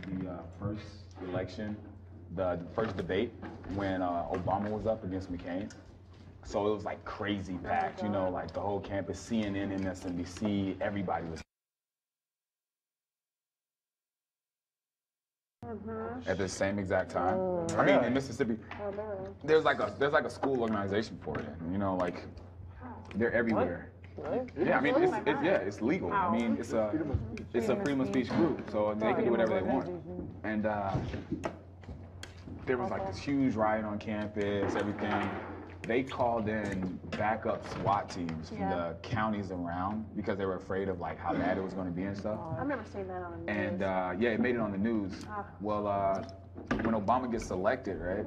the first election, the first debate when Obama was up against McCain. So it was like crazy packed, you know, like the whole campus, CNN, MSNBC, everybody was at the same exact time. I mean, in Mississippi, there's like a school organization for it, you know, like they're everywhere. Really? Yeah, I mean, it's legal. I mean, it's a freedom of speech group, so they can do whatever they want. And there was like this huge riot on campus, everything. They called in backup SWAT teams from the counties around because they were afraid of like how bad it was going to be and stuff. I remember seeing that on the news. And yeah, it made it on the news. Well, when Obama gets elected, right?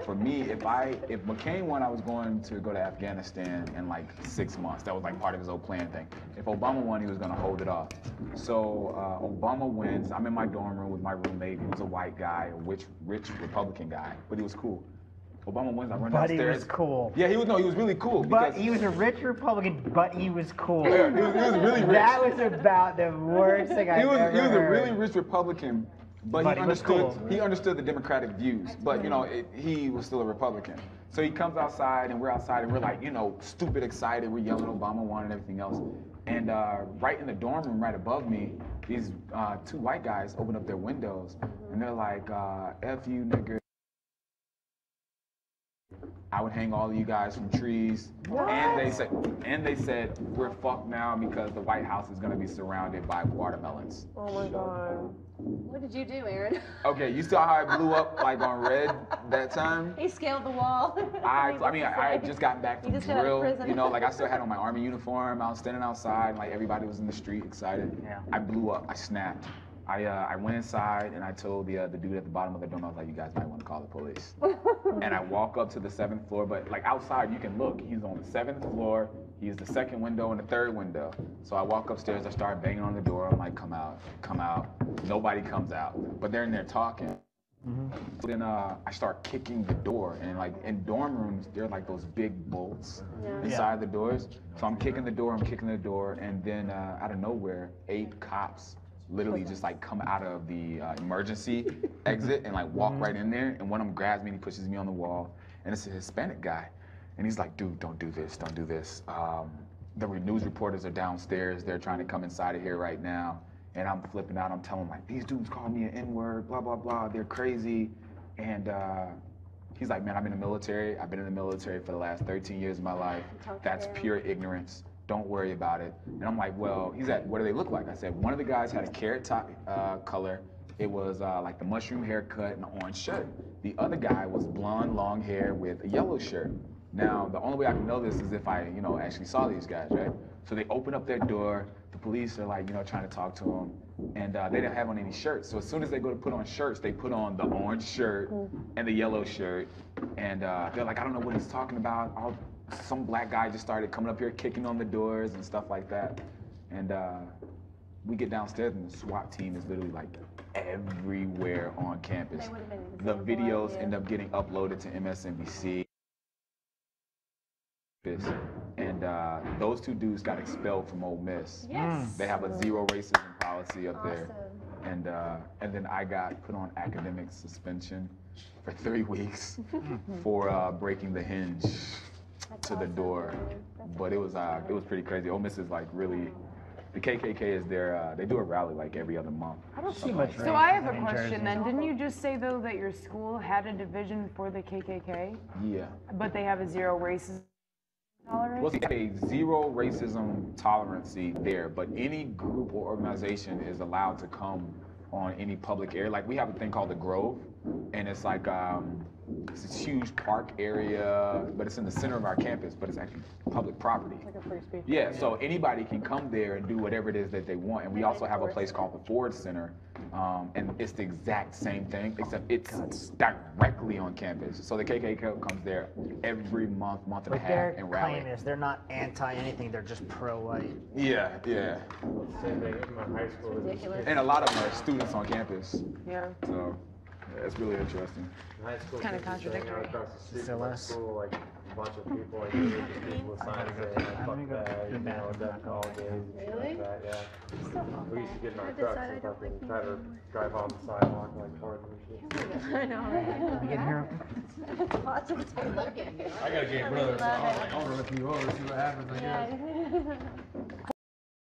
For me, if McCain won, I was going to go to Afghanistan in like 6 months. That was like part of his whole plan thing. If Obama won, he was going to hold it off. So Obama wins. I'm in my dorm room with my roommate. He was a white guy, a rich Republican guy, but he was cool. Obama wins. I run downstairs. But he was cool. Yeah, he was really cool. But he was a rich Republican, but he was cool. Yeah, he was really rich. That was about the worst thing I've ever heard. He was a really rich Republican, but he understood cool. he understood the Democratic views. But you know, he was still a Republican. So he comes outside, and we're outside, and we're like, you know, stupid excited. We're yelling Obama won and everything else. And right in the dorm room, right above me, these two white guys open up their windows, and they're like, "F you, nigger." I would hang all of you guys from trees. What? And they said we're fucked now because the White House is gonna be surrounded by watermelons. Oh my God. What did you do, Aaron? Okay, you saw how I blew up like on red that time? He scaled the wall. I had just gotten back from just got out of drill. prison. You know, like I still had on my Army uniform. I was standing outside, like everybody was in the street excited. Yeah. I blew up. I snapped. I went inside and I told the dude at the bottom of the dorm, I was like, you guys might want to call the police. And I walk up to the 7th floor, but like outside you can look. He's on the 7th floor. He's the 2nd window and the 3rd window. So I walk upstairs, I start banging on the door. I'm like, come out, come out. Nobody comes out, but they're in there talking. So then I start kicking the door, and like in dorm rooms, there are like those big bolts inside the doors. So I'm kicking the door, and then out of nowhere, 8 cops literally just like come out of the emergency exit and like walk right in there, and one of them grabs me and he pushes me on the wall, and it's a Hispanic guy, and he's like, dude, don't do this, don't do this. The news reporters are downstairs, they're trying to come inside of here right now, and I'm flipping out. I'm telling them like, these dudes called me an N-word, blah blah blah, they're crazy. And he's like, man, I'm in the military. I've been in the military for the last 13 years of my life. That's pure ignorance. Don't worry about it. And I'm like, well, he's at, what do they look like? I said, one of the guys had a carrot top color. It was like the mushroom haircut and an orange shirt. The other guy was blonde, long hair with a yellow shirt. Now, the only way I can know this is if I, you know, actually saw these guys, right? So they open up their door. The police are like, you know, trying to talk to them. And they didn't have on any shirts. So as soon as they go to put on shirts, they put on the orange shirt and the yellow shirt. And they're like, I don't know what he's talking about. Some black guy just started coming up here kicking on the doors and stuff like that. And we get downstairs and the SWAT team is literally like everywhere on campus. The videos end up getting uploaded to MSNBC. And those 2 dudes got expelled from Ole Miss. Yes. They have a zero racism policy up there. And then I got put on academic suspension for 3 weeks for breaking the hinge to the door. But it was pretty crazy. Ole Miss is like really, the KKK is there. They do a rally like every other month. I don't see much. So I have a question then. Didn't you just say though that your school had a division for the KKK? Yeah. But they have a zero racism tolerance? Well, they have a zero racism tolerance there, but any group or organization is allowed to come on any public area. Like we have a thing called the Grove, and it's like it's this huge park area, but it's in the center of our campus, but it's actually public property. Like a free speech. Yeah, so anybody can come there and do whatever it is that they want. And we also have a place called the Ford Center, and it's the exact same thing, except it's directly on campus. So the KKK comes there every month and a half, and rally. Their claim is they're not anti-anything, they're just pro-white. Yeah. Same thing at my high school. Ridiculous. And a lot of them are students on campus. Yeah. So, It's really interesting. In high school, Kinda kids used to hang out contradictory. across the street Still from my us. school, like a bunch of people, like religious people with signs saying, like, I'm fuck gonna go that, to the you know, bathroom, death not to all going gays and shit Really? like that, yeah. We used to get in our I trucks decided I and don't like fucking try to music drive on the sidewalk like cars and shit. I know, right? We get here. It's awesome too. Look at you. I got a gay I brother, really so I love was it. like, I'll run you over, see what happens, I guess. Yeah.